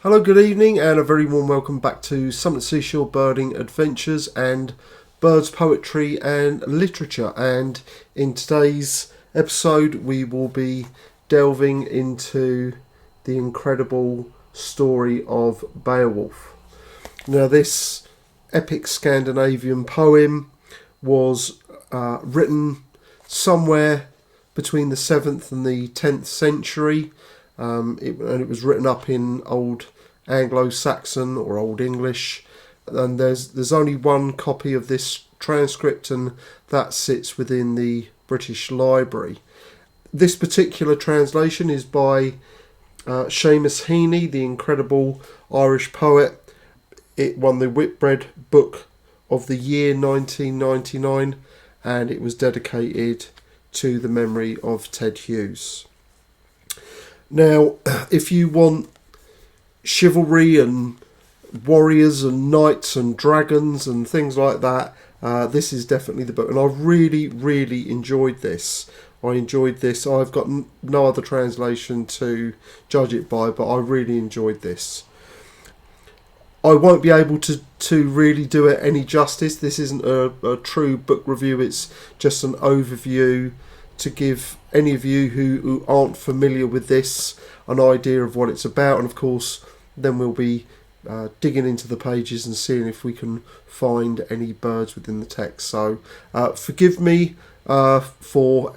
Hello, good evening, and a very warm welcome back to Summit Seashore Birding Adventures and Birds, Poetry and Literature. And in today's episode, we will be delving into the incredible story of Beowulf. Now, this epic Scandinavian poem was written somewhere between the 7th and the 10th century. It was written up in Old Anglo-Saxon or Old English, and there's only one copy of this transcript, and that sits within the British Library. This particular translation is by Seamus Heaney, the incredible Irish poet. It won the Whitbread Book of the Year 1999, and it was dedicated to the memory of Ted Hughes. Now, if you want chivalry and warriors and knights and dragons and things like that, this is definitely the book. And I really enjoyed this. I've got no other translation to judge it by, but I really enjoyed this. I won't be able to really do it any justice. This isn't a true book review. It's just an overview to give any of you who aren't familiar with this an idea of what it's about. And of course, then we'll be digging into the pages and seeing if we can find any birds within the text. So forgive me for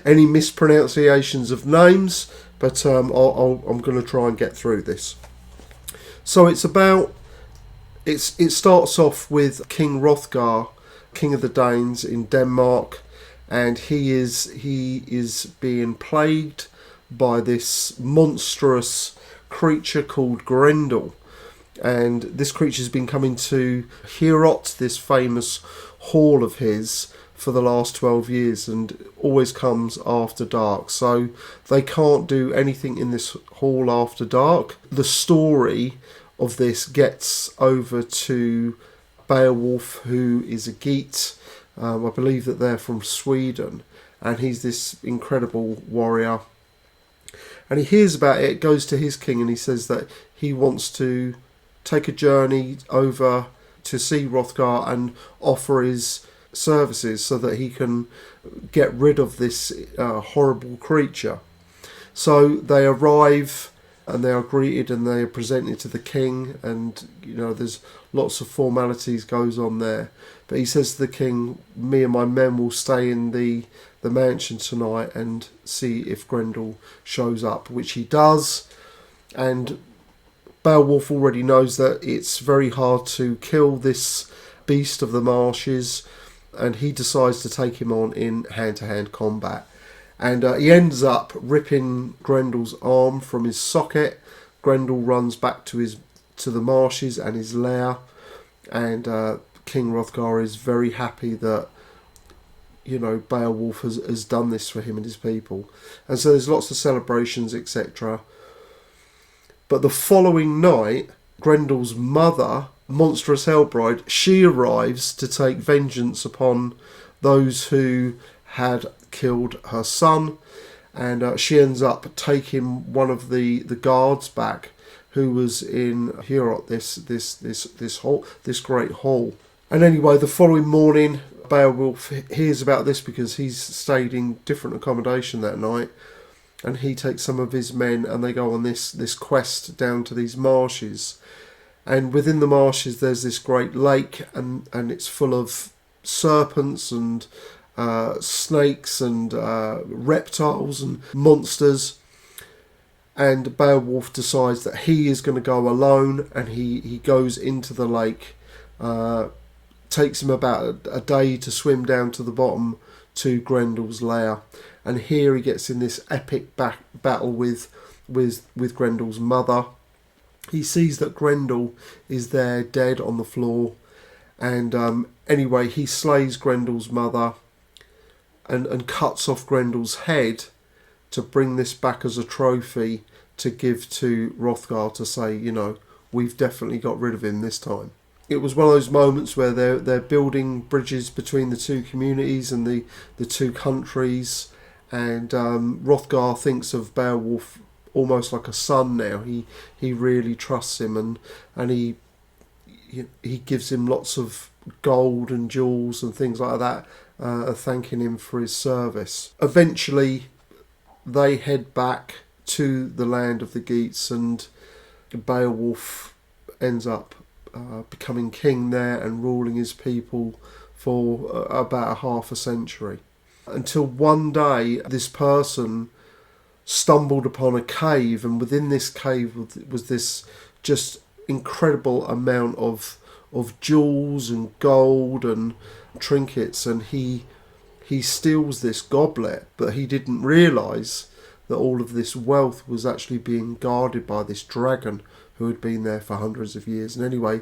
any mispronunciations of names, but I'm going to try and get through this. So it starts off with King Hrothgar, King of the Danes in Denmark, and he is being plagued by this monstrous creature called Grendel. And this creature's been coming to Heorot, this famous hall of his, for the last 12 years, and always comes after dark. So they can't do anything in this hall after dark. The story of this gets over to Beowulf, who is a Geat. I believe that they're from Sweden, and he's this incredible warrior. And he hears about it, goes to his king, and he says that he wants to take a journey over to see Hrothgar and offer his services so that he can get rid of this horrible creature. So they arrive, and they are greeted and they are presented to the king, and there's lots of formalities goes on there. But he says to the king, me and my men will stay in the mansion tonight and see if Grendel shows up, which he does. And Beowulf already knows that it's very hard to kill this beast of the marshes, and he decides to take him on in hand-to-hand combat. And he ends up ripping Grendel's arm from his socket. Grendel runs back to the marshes and his lair, and King Hrothgar is very happy that Beowulf has done this for him and his people. And so there's lots of celebrations, etc. But the following night, Grendel's mother, Monstrous Hellbride, she arrives to take vengeance upon those who had killed her son, and she ends up taking one of the guards back, who was in Heorot, this great hall. And anyway, the following morning, Beowulf hears about this because he's stayed in different accommodation that night, and he takes some of his men and they go on this quest down to these marshes. And within the marshes there's this great lake, and it's full of serpents and snakes and reptiles and monsters. And Beowulf decides that he is going to go alone, and he goes into the lake. Takes him about a day to swim down to the bottom to Grendel's lair, and here he gets in this epic battle with Grendel's mother. He sees that Grendel is there dead on the floor, and anyway he slays Grendel's mother and cuts off Grendel's head to bring this back as a trophy to give to Hrothgar to say, we've definitely got rid of him this time. It was one of those moments where they're building bridges between the two communities and the two countries, and Hrothgar thinks of Beowulf almost like a son now. He really trusts him, and he gives him lots of gold and jewels and things like that, thanking him for his service. Eventually, they head back to the land of the Geats, and Beowulf ends up becoming king there and ruling his people for about half a century. Until one day, this person stumbled upon a cave, and within this cave was this just incredible amount of jewels and gold and trinkets, and he steals this goblet, but he didn't realise that all of this wealth was actually being guarded by this dragon who had been there for hundreds of years. And anyway,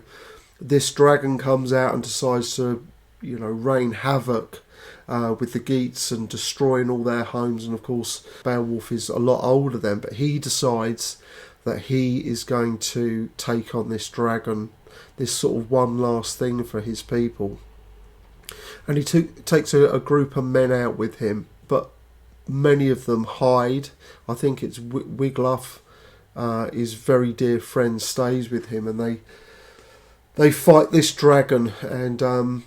this dragon comes out and decides to, rain havoc with the Geats and destroying all their homes. And of course, Beowulf is a lot older then, but he decides that he is going to take on this dragon, this sort of one last thing for his people. And he takes a group of men out with him, but many of them hide. I think it's Wiglaf, his very dear friend, stays with him, and they fight this dragon. And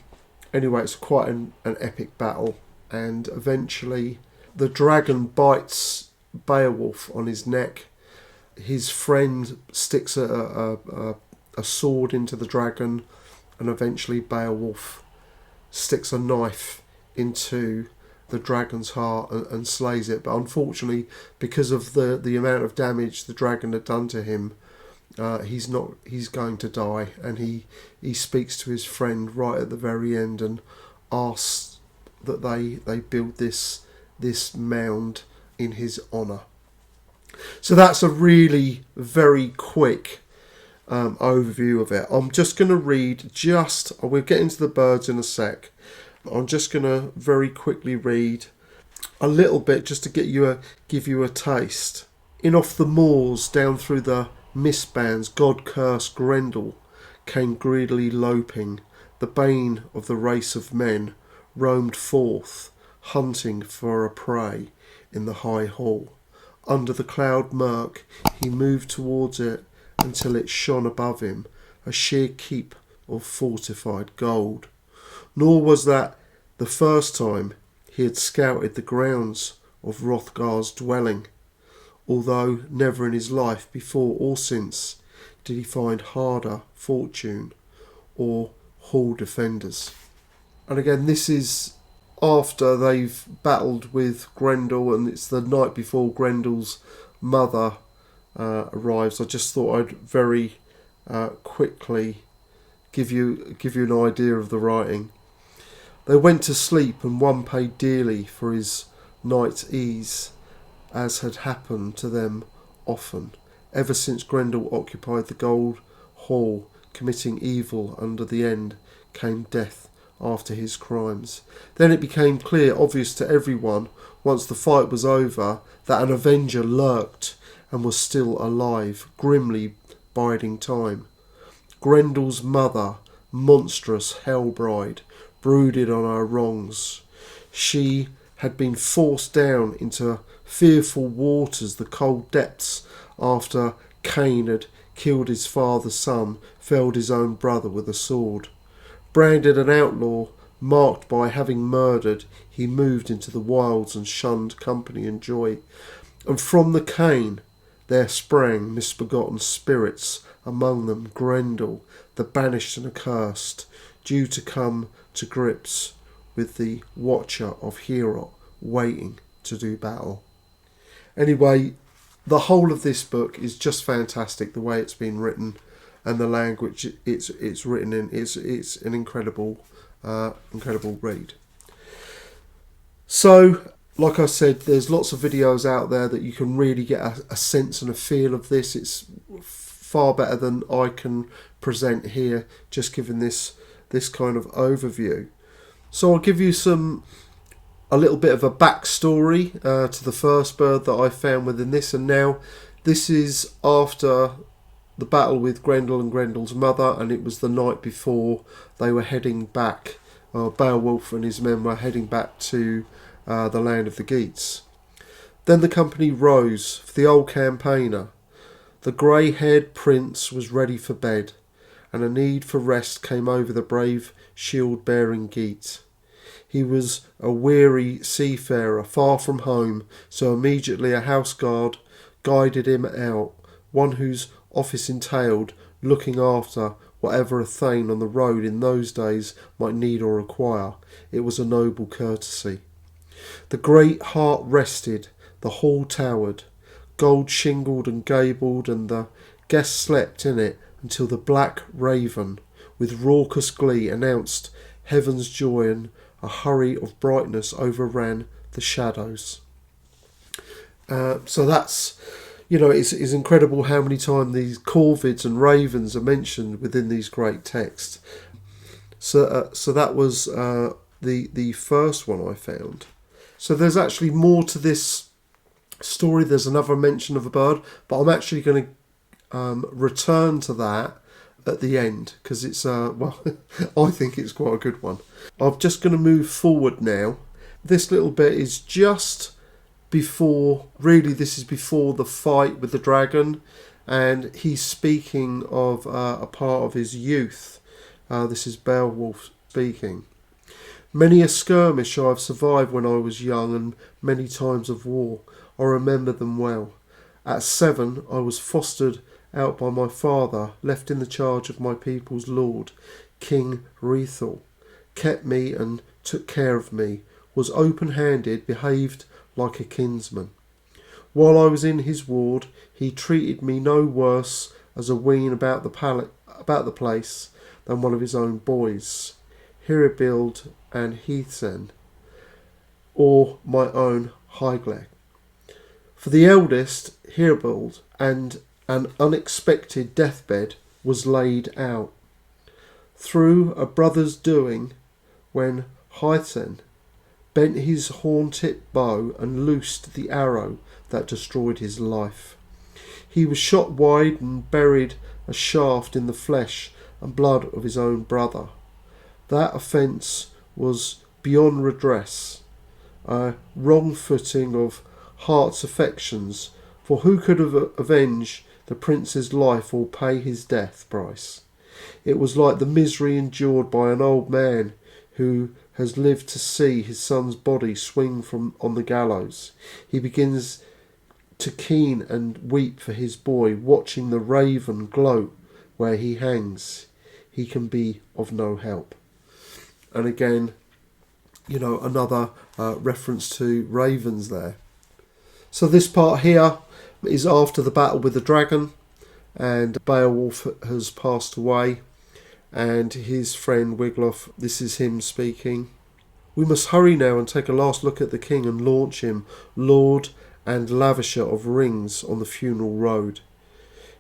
anyway, it's quite an epic battle, and eventually the dragon bites Beowulf on his neck. His friend sticks a sword into the dragon, and eventually Beowulf sticks a knife into the dragon's heart and slays it. But unfortunately, because of the amount of damage the dragon had done to him, he's going to die. And he speaks to his friend right at the very end and asks that they build this mound in his honour. So that's a really very quick overview of it. I'm just going to read we'll get into the birds in a sec. I'm just going to very quickly read a little bit just to give you a taste. In off the moors, down through the mist bands, God-cursed Grendel came greedily loping. The bane of the race of men roamed forth, hunting for a prey in the high hall. Under the cloud murk he moved towards it until it shone above him, a sheer keep of fortified gold. Nor was that the first time he had scouted the grounds of Hrothgar's dwelling, although never in his life before or since did he find harder fortune or hall defenders. And again, this is after they've battled with Grendel, and it's the night before Grendel's mother arrives. I just thought I'd very quickly give you an idea of the writing. They went to sleep, and one paid dearly for his night's ease, as had happened to them often, ever since Grendel occupied the gold hall, committing evil under the end came death after his crimes. Then it became clear, obvious to everyone, once the fight was over, that an avenger lurked and was still alive, grimly biding time. Grendel's mother, monstrous hell-bride, brooded on our wrongs. She had been forced down into fearful waters, the cold depths, after Cain had killed his father's son, felled his own brother with a sword. Branded an outlaw, marked by having murdered, he moved into the wilds and shunned company and joy. And from the Cain there sprang misbegotten spirits, among them Grendel, the banished and accursed, due to come to grips with the Watcher of Heorot, waiting to do battle. Anyway, the whole of this book is just fantastic, the way it's been written and the language it's written in. It's an incredible read. So, like I said, there's lots of videos out there that you can really get a sense and a feel of this. It's far better than I can present here, just giving this kind of overview. So I'll give you a little bit of a backstory to the first bird that I found within this. And now this is after the battle with Grendel and Grendel's mother, and it was the night before they were heading back. Beowulf and his men were heading back to the land of the Geats. Then the company rose for the old campaigner. The grey-haired prince was ready for bed, and a need for rest came over the brave shield-bearing Geat. He was a weary seafarer, far from home, so immediately a house guard guided him out, one whose office entailed looking after whatever a thane on the road in those days might need or require. It was a noble courtesy. The great heart rested, the hall towered, gold-shingled and gabled, and the guests slept in it until the black raven, with raucous glee, announced heaven's joy, and a hurry of brightness overran the shadows. So that's, it's incredible how many times these corvids and ravens are mentioned within these great texts. So that was the first one I found. So there's actually more to this story. There's another mention of a bird, but I'm actually going to return to that at the end, because it's I think it's quite a good one. I'm just going to move forward now. This little bit is just before, really this is before the fight with the dragon, and he's speaking of a part of his youth. This is Beowulf speaking. Many a skirmish I have survived when I was young, and many times of war. I remember them well. At 7 I was fostered out by my father, left in the charge of my people's lord, King Rethel. Kept me and took care of me, was open-handed, behaved like a kinsman. While I was in his ward, he treated me no worse as a wean about the place than one of his own boys, Hiribild and Heathen, or my own Hyglac. For the eldest, Hiribild, and an unexpected deathbed was laid out. Through a brother's doing, when Hythen bent his horn-tipped bow and loosed the arrow that destroyed his life. He was shot wide and buried a shaft in the flesh and blood of his own brother. That offence was beyond redress, a wrong footing of heart's affections, for who could avenge the prince's life or pay his death price? It was like the misery endured by an old man who has lived to see his son's body swing from on the gallows. He begins to keen and weep for his boy, watching the raven gloat where he hangs. He can be of no help. And again, another reference to ravens there. So this part here is after the battle with the dragon, and Beowulf has passed away, and his friend Wiglaf, this is him speaking. We must hurry now and take a last look at the king and launch him, lord and lavisher of rings, on the funeral road.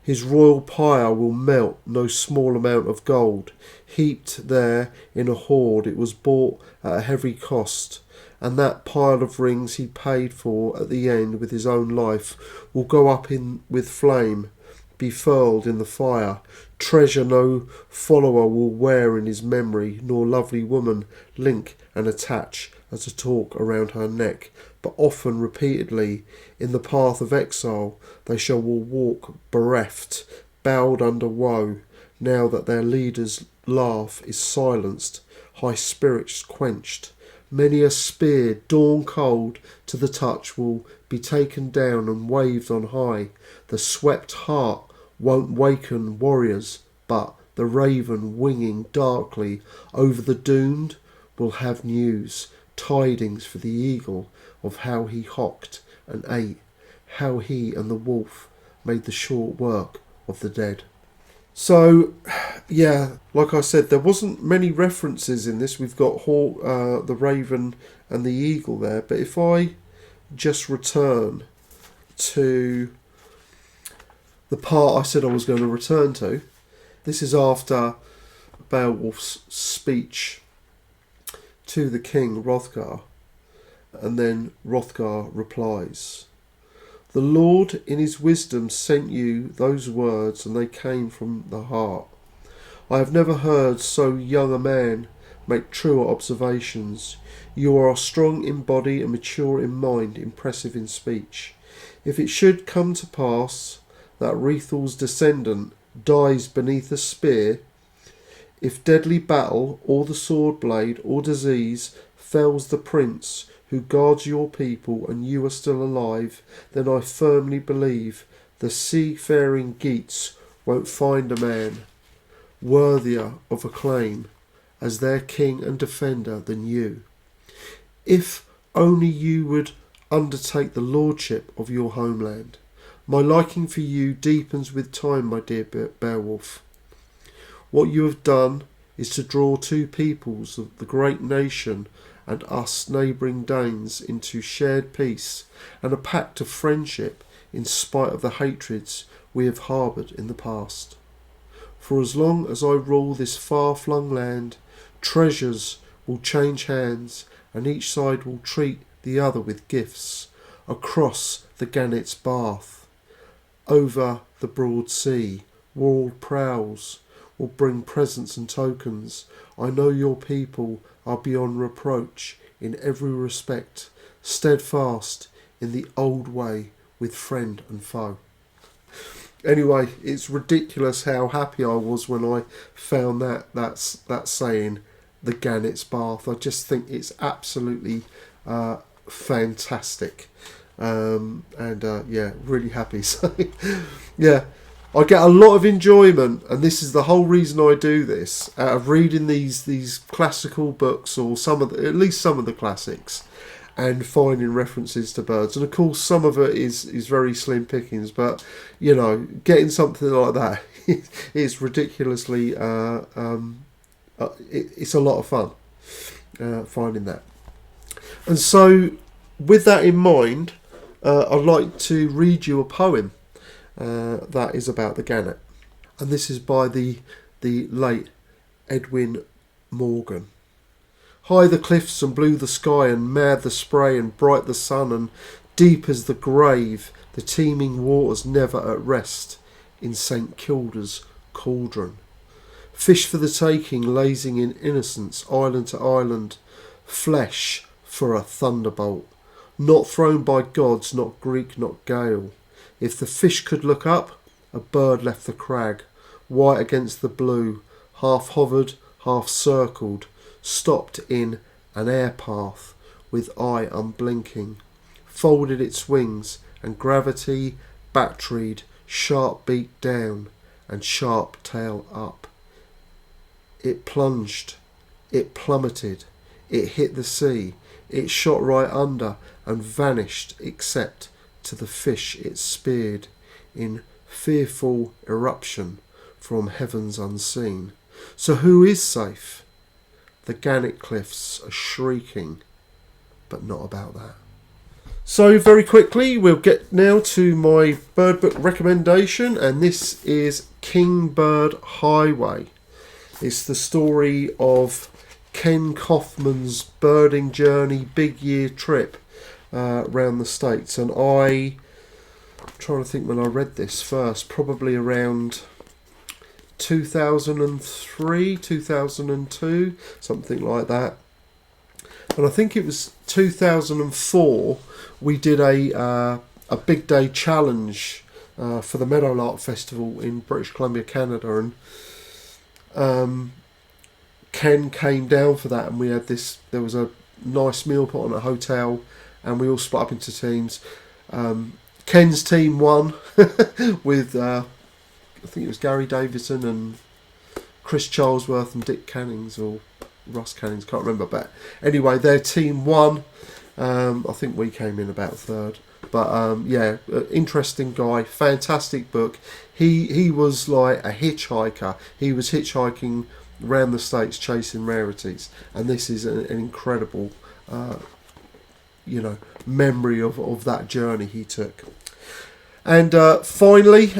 His royal pyre will melt no small amount of gold, heaped there in a hoard. It was bought at a heavy cost, and that pile of rings he paid for at the end with his own life will go up with flame, be furled in the fire. Treasure no follower will wear in his memory, nor lovely woman link and attach as a talk around her neck. But often, repeatedly, in the path of exile, they shall walk bereft, bowed under woe, now that their leader's laugh is silenced, high spirits quenched. Many a spear, dawn cold to the touch, will be taken down and waved on high. The swept heart won't waken warriors, but the raven winging darkly over the doomed will have news, tidings for the eagle of how he hocked and ate, how he and the wolf made the short work of the dead. So, yeah, like I said, there wasn't many references in this. We've got the raven and the eagle there, but if I just return to the part I said I was going to return to, this is after Beowulf's speech to the king, Hrothgar, and then Hrothgar replies, "The Lord in his wisdom sent you those words, and they came from the heart. I have never heard so young a man make truer observations. You are strong in body and mature in mind, impressive in speech. If it should come to pass that Rethal's descendant dies beneath a spear, if deadly battle, or the sword blade, or disease fells the prince who guards your people and you are still alive, then I firmly believe the seafaring Geats won't find a man worthier of acclaim as their king and defender than you. If only you would undertake the lordship of your homeland. My liking for you deepens with time, my dear Beowulf. What you have done is to draw two peoples of the great nation and us neighbouring Danes into shared peace and a pact of friendship in spite of the hatreds we have harboured in the past. For as long as I rule this far-flung land, treasures will change hands and each side will treat the other with gifts across the gannet's bath. Over the broad sea, walled prows will bring presents and tokens. I know your people are beyond reproach in every respect, steadfast in the old way with friend and foe. Anyway, it's ridiculous how happy I was when I found that saying, the gannet's bath. I just think it's absolutely fantastic. Really happy. So, yeah, I get a lot of enjoyment, and this is the whole reason I do this, out of reading these classical books, or at least some of the classics, and finding references to birds. And of course, some of it is very slim pickings, but you know, getting something like that is ridiculously. It's a lot of fun finding that. And so, with that in mind, I'd like to read you a poem that is about the gannet, and this is by the late Edwin Morgan. High the cliffs and blue the sky, and mad the spray and bright the sun, and deep as the grave the teeming waters never at rest in St Kilda's cauldron. Fish for the taking, lazing in innocence, island to island, flesh for a thunderbolt, not thrown by gods, not Greek, not Gael. If the fish could look up, a bird left the crag, white against the blue, half hovered, half circled, stopped in an air path, with eye unblinking, folded its wings, and gravity batteried, sharp beak down, and sharp tail up. It plunged, it plummeted, it hit the sea, it shot right under, and vanished except to the fish it speared, in fearful eruption from heavens unseen. So who is safe? The gannet cliffs are shrieking, but not about that. So very quickly, we'll get now to my bird book recommendation, and this is Kingbird Highway. It's the story of Ken Kaufman's birding journey, big year trip around the States. And I'm trying to think when I read this first, probably around 2003, 2002, something like that. And I think it was 2004 we did a big day challenge for the Meadowlark Festival in British Columbia, Canada, and Ken came down for that, and we had this. There was a nice meal put on at a hotel, and we all split up into teams. Ken's team won with I think it was Gary Davison and Chris Charlesworth and Dick Cannings, or Ross Cannings, can't remember. But anyway, their team won. I think we came in about third. But interesting guy, fantastic book. He was like a hitchhiker. He was hitchhiking around the States chasing rarities, and this is an incredible memory of that journey he took. And finally,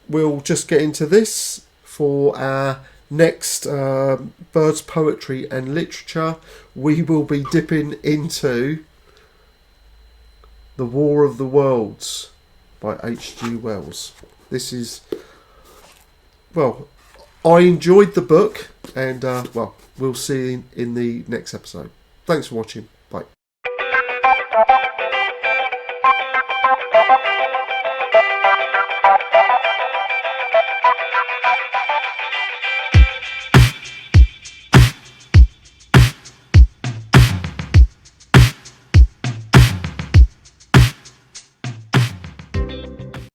we'll just get into this for our next Birds, Poetry and Literature. We will be dipping into The War of the Worlds by H.G. Wells. This is, well, I enjoyed the book, and well, we'll see you in the next episode. Thanks for watching. Bye.